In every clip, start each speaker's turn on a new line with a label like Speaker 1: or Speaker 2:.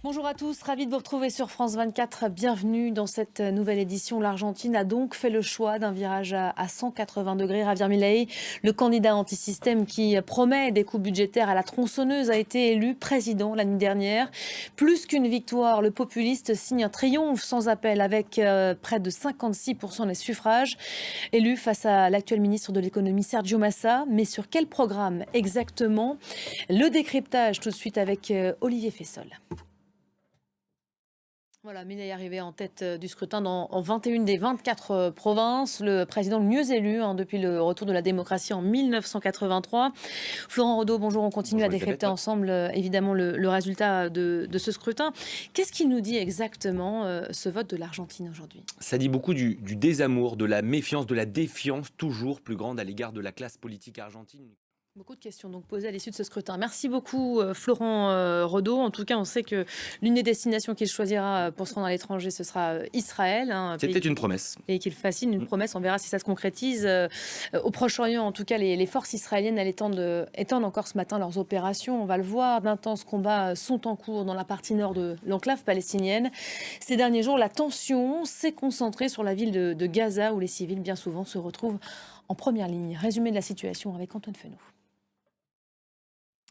Speaker 1: Bonjour à tous, ravi de vous retrouver sur France 24. Bienvenue dans cette nouvelle édition. L'Argentine a donc fait le choix d'un virage à 180 degrés. Javier Milei, le candidat anti-système qui promet des coupes budgétaires à la tronçonneuse, a été élu président la nuit dernière. Plus qu'une victoire, le populiste signe un triomphe sans appel avec près de 56% des suffrages. Élu face à l'actuel ministre de l'économie Sergio Massa. Mais sur quel programme exactement? Le décryptage tout de suite avec Olivier Fessol. Voilà, Milei est arrivé en tête du scrutin en 21 des 24 provinces, le président le mieux élu depuis le retour de la démocratie en 1983. Florent Rodeau, bonjour, on continue
Speaker 2: Bonjour
Speaker 1: à
Speaker 2: Elisabeth.
Speaker 1: décrypter ensemble évidemment le résultat de ce scrutin. Qu'est-ce qui nous dit exactement ce vote de l'Argentine aujourd'hui?
Speaker 2: Ça dit beaucoup du désamour, de la méfiance, de la défiance toujours plus grande à l'égard de la classe politique argentine.
Speaker 1: Beaucoup de questions donc posées à l'issue de ce scrutin. Merci beaucoup Florent Rodeau. En tout cas, on sait que l'une des destinations qu'il choisira pour se rendre à l'étranger, ce sera Israël, un
Speaker 2: C'était
Speaker 1: pays
Speaker 2: une promesse.
Speaker 1: et qu'il fascine, une
Speaker 2: Mm.
Speaker 1: promesse. On verra si ça se concrétise. Au Proche-Orient, en tout cas, les forces israéliennes étendent encore ce matin leurs opérations. On va le voir, d'intenses combats sont en cours dans la partie nord de l'enclave palestinienne. Ces derniers jours, la tension s'est concentrée sur la ville de Gaza, où les civils, bien souvent, se retrouvent en première ligne. Résumé de la situation avec Antoine Fenou.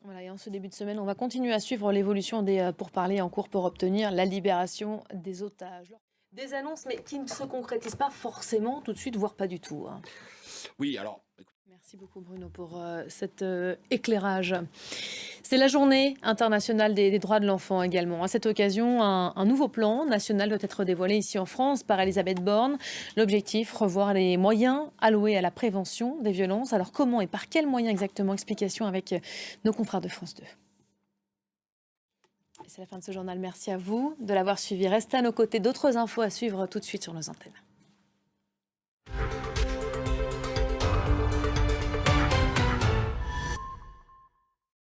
Speaker 1: Voilà, et en ce début de semaine, on va continuer à suivre l'évolution des pourparlers en cours pour obtenir la libération des otages. Des annonces, mais qui ne se concrétisent pas forcément tout de suite, voire pas du tout.
Speaker 2: Oui, alors,
Speaker 1: Merci beaucoup Bruno pour cet éclairage. C'est la journée internationale des droits de l'enfant également. À cette occasion, un nouveau plan national doit être dévoilé ici en France par Elisabeth Borne. L'objectif, revoir les moyens alloués à la prévention des violences. Alors comment et par quels moyens exactement? Explication avec nos confrères de France 2. C'est la fin de ce journal. Merci à vous de l'avoir suivi. Restez à nos côtés. D'autres infos à suivre tout de suite sur nos antennes.